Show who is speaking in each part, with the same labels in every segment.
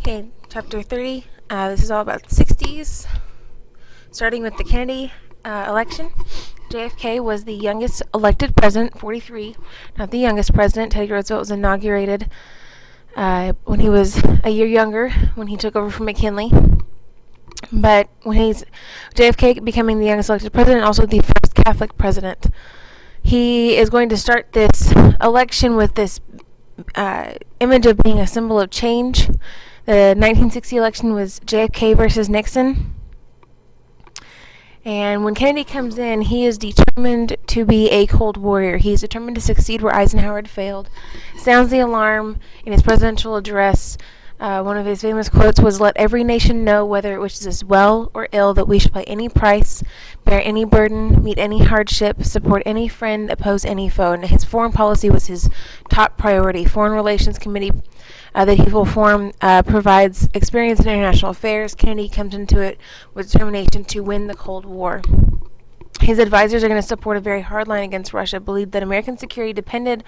Speaker 1: Okay, chapter 30. This is all about the 60s, starting with the Kennedy election. JFK was the youngest elected president, 43. Not the youngest president. Teddy Roosevelt was inaugurated when he was a year younger, when he took over from McKinley. But when JFK becoming the youngest elected president, also the first Catholic president. He is going to start this election with this image of being a symbol of change. The 1960 election was JFK versus Nixon. And when Kennedy comes in, he is determined to be a Cold Warrior. He's determined to succeed where Eisenhower had failed. Sounds the alarm in his presidential address. One of his famous quotes was, "Let every nation know, whether it wishes us well or ill, that we shall pay any price, bear any burden, meet any hardship, support any friend, oppose any foe." And his foreign policy was his top priority. Foreign Relations Committee that he will form provides experience in international affairs. Kennedy comes into it with determination to win the Cold War. His advisors are going to support a very hard line against Russia, believed that American security depended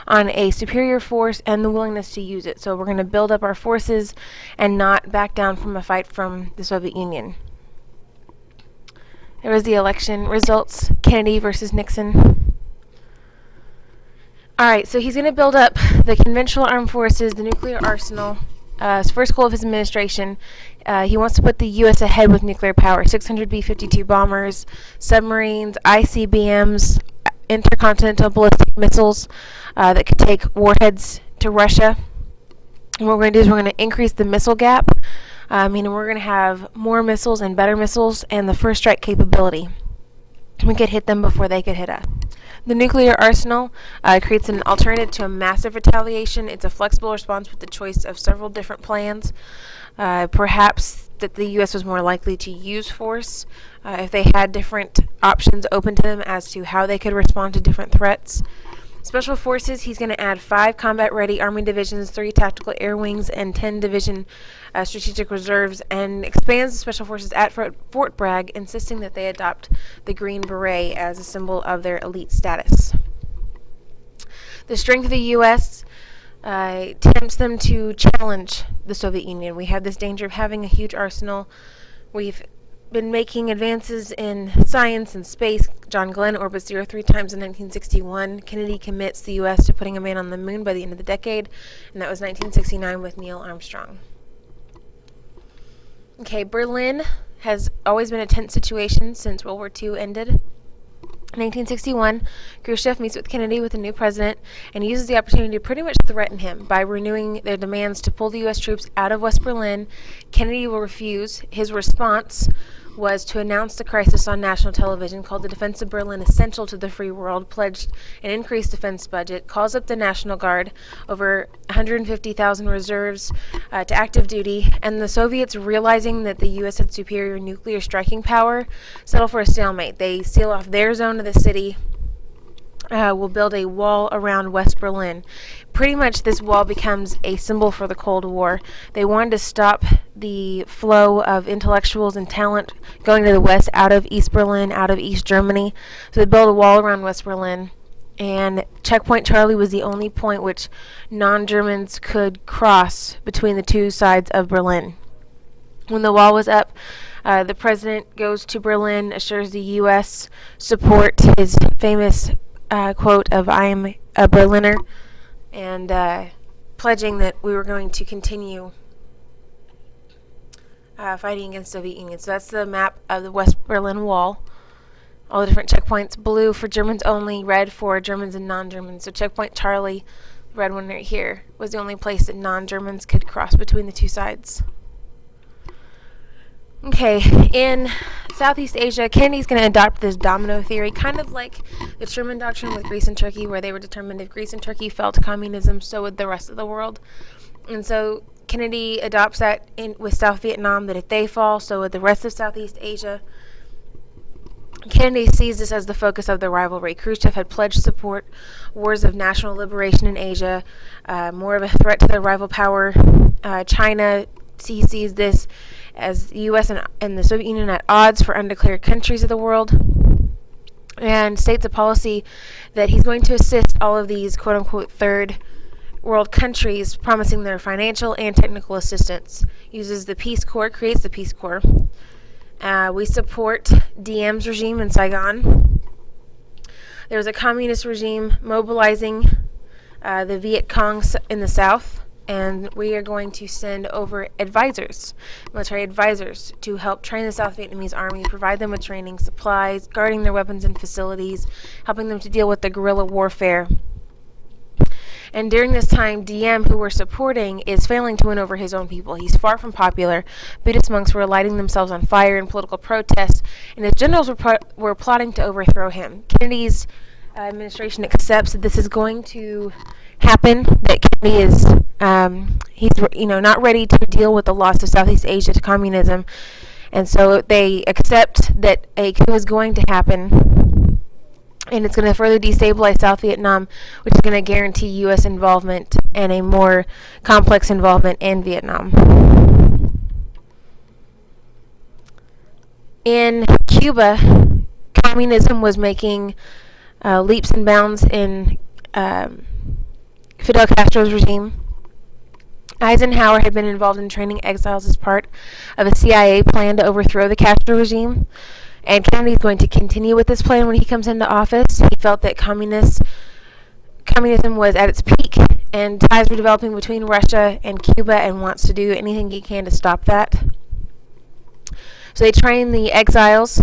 Speaker 1: on a superior force and the willingness to use it. So we're going to build up our forces and not back down from a fight from the Soviet Union. There was the election results, Kennedy versus Nixon. Alright, so he's going to build up the conventional armed forces, the nuclear arsenal. His first goal of his administration, he wants to put the U.S. ahead with nuclear power. 600 B-52 bombers, submarines, ICBMs, intercontinental ballistic missiles that could take warheads to Russia. And what we're going to do is we're going to increase the missile gap, meaning we're going to have more missiles and better missiles and the first strike capability. We could hit them before they could hit us. The nuclear arsenal creates an alternative to a massive retaliation. It's a flexible response with the choice of several different plans. Perhaps that the U.S. was more likely to use force if they had different options open to them as to how they could respond to different threats. Special Forces, he's going to add 5 combat-ready Army divisions, 3 tactical air wings, and 10 division strategic reserves, and expands the Special Forces at Fort Bragg, insisting that they adopt the Green Beret as a symbol of their elite status. The strength of the U.S. Tempts them to challenge the Soviet Union. We have this danger of having a huge arsenal. We've been making advances in science and space. John Glenn orbits the Earth 3 times in 1961. Kennedy commits the U.S. to putting a man on the moon by the end of the decade, and that was 1969 with Neil Armstrong. Okay, Berlin has always been a tense situation since World War II ended. In 1961, Khrushchev meets with Kennedy with the new president and uses the opportunity to pretty much threaten him by renewing their demands to pull the U.S. troops out of West Berlin. Kennedy will refuse. His response was to announce the crisis on national television, called the defense of Berlin essential to the free world, pledged an increased defense budget, calls up the National Guard, over 150,000 reserves to active duty, and the Soviets, realizing that the U.S. had superior nuclear striking power, settle for a stalemate. They seal off their zone of the city, will build a wall around West Berlin. Pretty much this wall becomes a symbol for the Cold War. They wanted to stop the flow of intellectuals and talent going to the west, out of East Berlin, out of East Germany. So they built a wall around West Berlin. And Checkpoint Charlie was the only point which non-Germans could cross between the two sides of Berlin. When the wall was up, the president goes to Berlin, assures the U.S. support, his famous quote of "I am a Berliner," and pledging that we were going to continue fighting against the Soviet Union. So that's the map of the West Berlin Wall. All the different checkpoints: blue for Germans only, red for Germans and non-Germans. So Checkpoint Charlie, the red one right here, was the only place that non-Germans could cross between the two sides. Okay, in Southeast Asia, Kennedy's going to adopt this domino theory, kind of like the Truman Doctrine with Greece and Turkey, where they were determined if Greece and Turkey fell to communism, so would the rest of the world. And so Kennedy adopts that with South Vietnam, that if they fall, so would the rest of Southeast Asia. Kennedy sees this as the focus of the rivalry. Khrushchev had pledged support, wars of national liberation in Asia, more of a threat to their rival power. China, he sees this as the U.S. and the Soviet Union at odds for undeclared countries of the world, and states a policy that he's going to assist all of these quote-unquote third world countries promising their financial and technical assistance. Uses the Peace Corps, creates the Peace Corps. We support Diem's regime in Saigon. There was a communist regime mobilizing the Viet Cong in the south, and we are going to send over advisors, military advisors, to help train the South Vietnamese army, provide them with training, supplies, guarding their weapons and facilities, helping them to deal with the guerrilla warfare. And during this time, Diem, who we're supporting, is failing to win over his own people. He's far from popular. Buddhist monks were lighting themselves on fire in political protest, and his generals were plotting to overthrow him. Kennedy's administration accepts that this is going to happen, that Kennedy is not ready to deal with the loss of Southeast Asia to communism, and so they accept that a coup is going to happen, and it's going to further destabilize South Vietnam, which is going to guarantee U.S. involvement and a more complex involvement in Vietnam. In Cuba, communism was making leaps and bounds in Fidel Castro's regime. Eisenhower had been involved in training exiles as part of a CIA plan to overthrow the Castro regime, and Kennedy is going to continue with this plan when he comes into office. He felt that communism was at its peak, and ties were developing between Russia and Cuba, and wants to do anything he can to stop that. So they train the exiles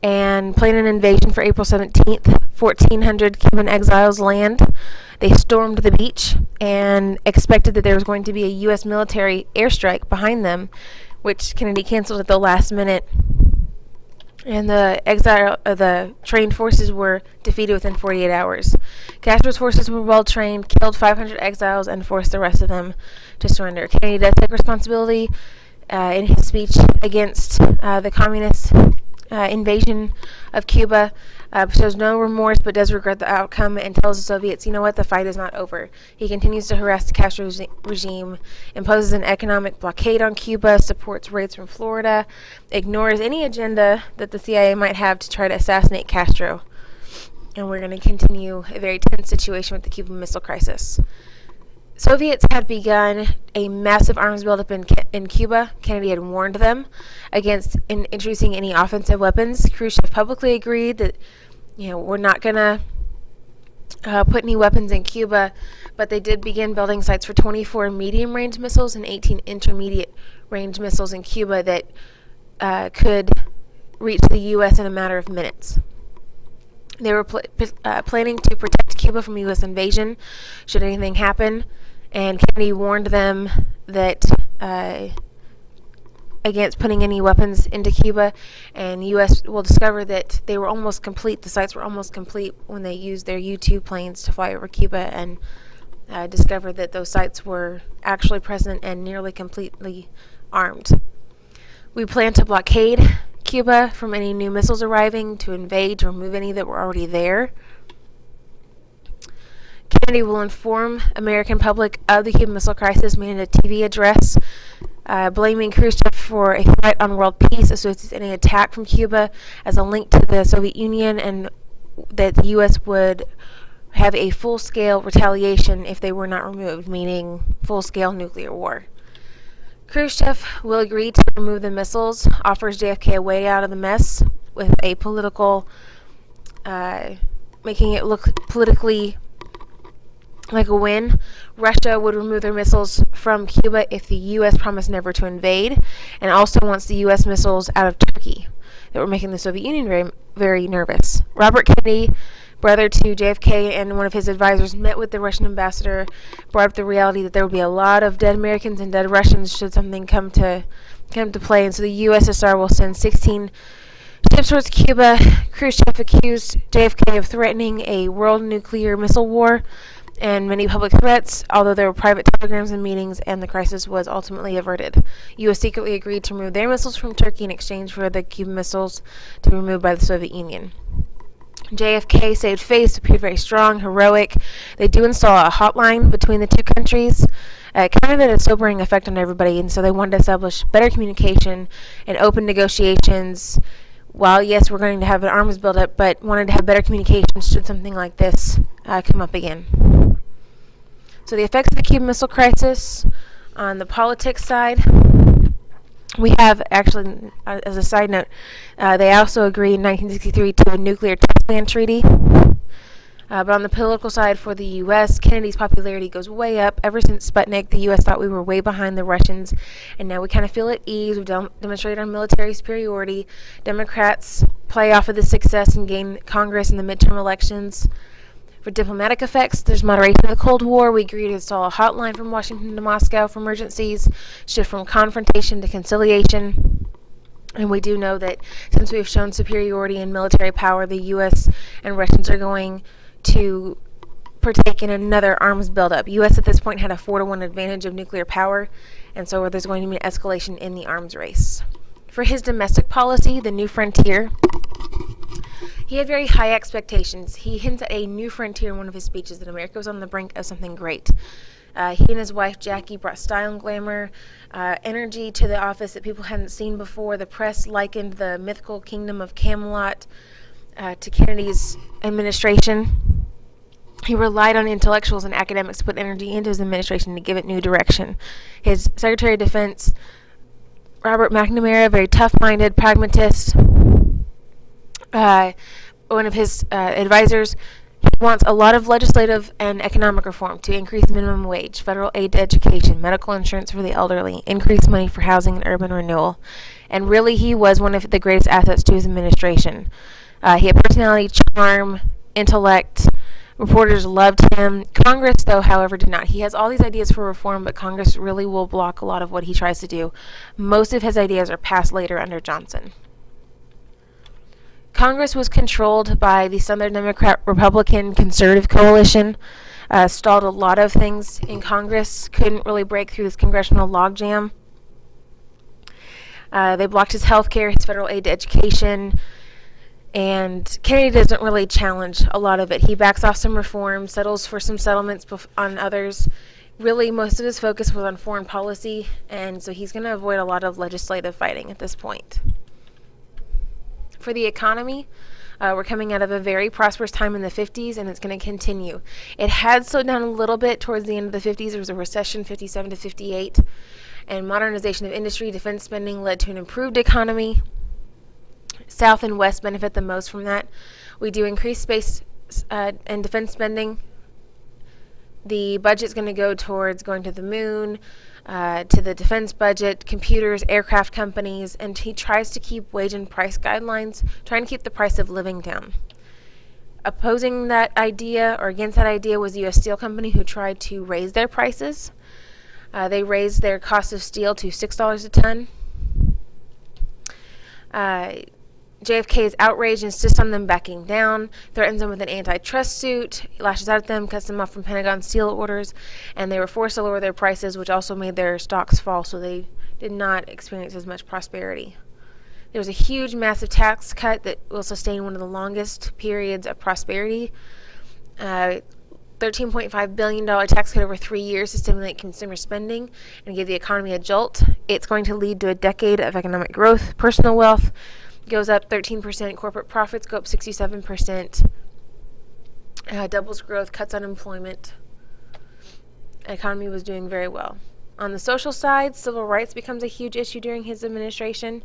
Speaker 1: and plan an invasion for April 17th. 1,400 Cuban exiles land. They stormed the beach and expected that there was going to be a U.S. military airstrike behind them, which Kennedy canceled at the last minute. And the trained forces were defeated within 48 hours. Castro's forces were well trained, killed 500 exiles, and forced the rest of them to surrender. Kennedy does take responsibility in his speech against the communist invasion of Cuba, shows no remorse but does regret the outcome, and tells the Soviets, you know what, the fight is not over. He continues to harass the Castro regime, imposes an economic blockade on Cuba, supports raids from Florida, ignores any agenda that the CIA might have to try to assassinate Castro. And we're going to continue a very tense situation with the Cuban Missile Crisis. Soviets had begun a massive arms buildup in Cuba. Kennedy had warned them against introducing any offensive weapons. Khrushchev publicly agreed that, we're not going to put any weapons in Cuba, but they did begin building sites for 24 medium-range missiles and 18 intermediate-range missiles in Cuba that could reach the U.S. in a matter of minutes. They were planning to protect Cuba from U.S. invasion should anything happen, and Kennedy warned them that against putting any weapons into Cuba, and the U.S. will discover that they were almost complete. The sites were almost complete when they used their U-2 planes to fly over Cuba, and discovered that those sites were actually present and nearly completely armed. We plan to blockade Cuba from any new missiles arriving, to invade, to remove any that were already there. Kennedy will inform American public of the Cuban Missile Crisis, made in a TV address, blaming Khrushchev for a threat on world peace, associates any attack from Cuba as a link to the Soviet Union, and that the U.S. would have a full-scale retaliation if they were not removed, meaning full-scale nuclear war. Khrushchev will agree to remove the missiles, offers JFK a way out of the mess with a political, making it look politically like a win. Russia would remove their missiles from Cuba if the U.S. promised never to invade, and also wants the U.S. missiles out of Turkey that were making the Soviet Union very, very nervous. Robert Kennedy, brother to JFK, and one of his advisors, met with the Russian ambassador, brought up the reality that there would be a lot of dead Americans and dead Russians should something come to play, and so the USSR will send 16 ships towards Cuba. Khrushchev accused JFK of threatening a world nuclear missile war and many public threats, although there were private telegrams and meetings, and the crisis was ultimately averted. U.S. secretly agreed to remove their missiles from Turkey in exchange for the Cuban missiles to be removed by the Soviet Union. JFK saved face, appeared very strong, heroic. They do install a hotline between the two countries. Kind of had a sobering effect on everybody, and so they wanted to establish better communication and open negotiations. While, yes, we're going to have an arms buildup, but wanted to have better communication should something like this come up again. So the effects of the Cuban Missile Crisis on the politics side, we have actually, as a side note, they also agreed in 1963 to a nuclear test ban treaty. But on the political side for the U.S., Kennedy's popularity goes way up. Ever since Sputnik, the U.S. thought we were way behind the Russians, and now we kind of feel at ease. We've demonstrated our military superiority. Democrats play off of this success and gain Congress in the midterm elections. For diplomatic effects, there's moderation of the Cold War. We agreed to install a hotline from Washington to Moscow for emergencies, shift from confrontation to conciliation. And we do know that since we've shown superiority in military power, the U.S. and Russians are going to partake in another arms buildup. U.S. at this point had a 4-to-1 advantage of nuclear power, and so there's going to be an escalation in the arms race. For his domestic policy, the New Frontier, he had very high expectations. He hints at a new frontier in one of his speeches, that America was on the brink of something great. He and his wife Jackie brought style and glamour, energy to the office that people hadn't seen before. The press likened the mythical kingdom of Camelot to Kennedy's administration. He relied on intellectuals and academics to put energy into his administration to give it new direction. His Secretary of Defense, Robert McNamara, very tough-minded, pragmatist, one of his advisors, he wants a lot of legislative and economic reform to increase minimum wage, federal aid to education, medical insurance for the elderly, increase money for housing and urban renewal. And really, he was one of the greatest assets to his administration. He had personality, charm, intellect. Reporters loved him. Congress, though, however, did not. He has all these ideas for reform, but Congress really will block a lot of what he tries to do. Most of his ideas are passed later under Johnson. Congress was controlled by the Southern Democrat Republican Conservative coalition, stalled a lot of things in Congress, couldn't really break through this congressional logjam. They blocked his health care, his federal aid to education, and Kennedy doesn't really challenge a lot of it. He backs off some reforms, settles for some settlements on others. Really, most of his focus was on foreign policy, and so he's going to avoid a lot of legislative fighting at this point. For the economy, we're coming out of a very prosperous time in the 50s, and it's going to continue. It had slowed down a little bit towards the end of the 50s. There was a recession, 57 to 58, and modernization of industry, defense spending led to an improved economy. South and West benefit the most from that. We do increase space and defense spending. The budget's going to go towards going to the moon, to the defense budget, computers, aircraft companies, and he tries to keep wage and price guidelines, trying to keep the price of living down. Opposing that idea, or against that idea, was the U.S. Steel Company, who tried to raise their prices. They raised their cost of steel to $6 a ton. JFK is outraged and insists on them backing down, threatens them with an antitrust suit, lashes out at them, cuts them off from Pentagon steel orders, and they were forced to lower their prices, which also made their stocks fall, so they did not experience as much prosperity. There was a huge, massive tax cut that will sustain one of the longest periods of prosperity. $13.5 billion tax cut over 3 years to stimulate consumer spending and give the economy a jolt. It's going to lead to a decade of economic growth. Personal wealth goes up 13%, corporate profits go up 67%, doubles growth, cuts unemployment. The economy was doing very well. On the social side, civil rights becomes a huge issue during his administration.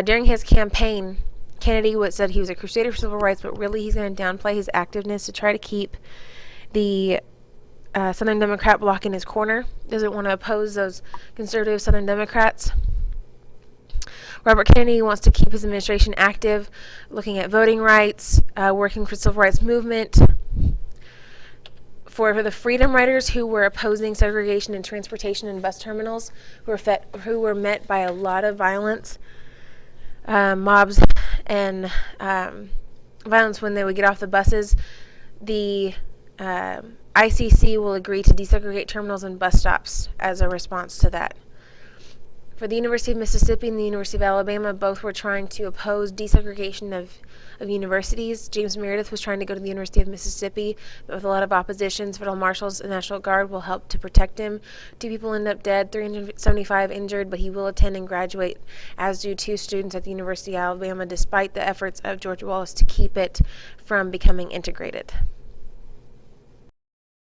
Speaker 1: During his campaign, Kennedy said he was a crusader for civil rights, but really he's going to downplay his activeness to try to keep the Southern Democrat bloc in his corner. Doesn't want to oppose those conservative Southern Democrats. Robert Kennedy wants to keep his administration active, looking at voting rights, working for the civil rights movement. For the freedom riders who were opposing segregation in transportation and bus terminals, who were met by a lot of violence, mobs and violence when they would get off the buses, the ICC will agree to desegregate terminals and bus stops as a response to that. For the University of Mississippi and the University of Alabama, both were trying to oppose desegregation of universities. James Meredith was trying to go to the University of Mississippi, but with a lot of opposition, federal marshals and National Guard will help to protect him. 2 people end up dead, 375 injured, but he will attend and graduate, as do 2 students at the University of Alabama, despite the efforts of George Wallace to keep it from becoming integrated.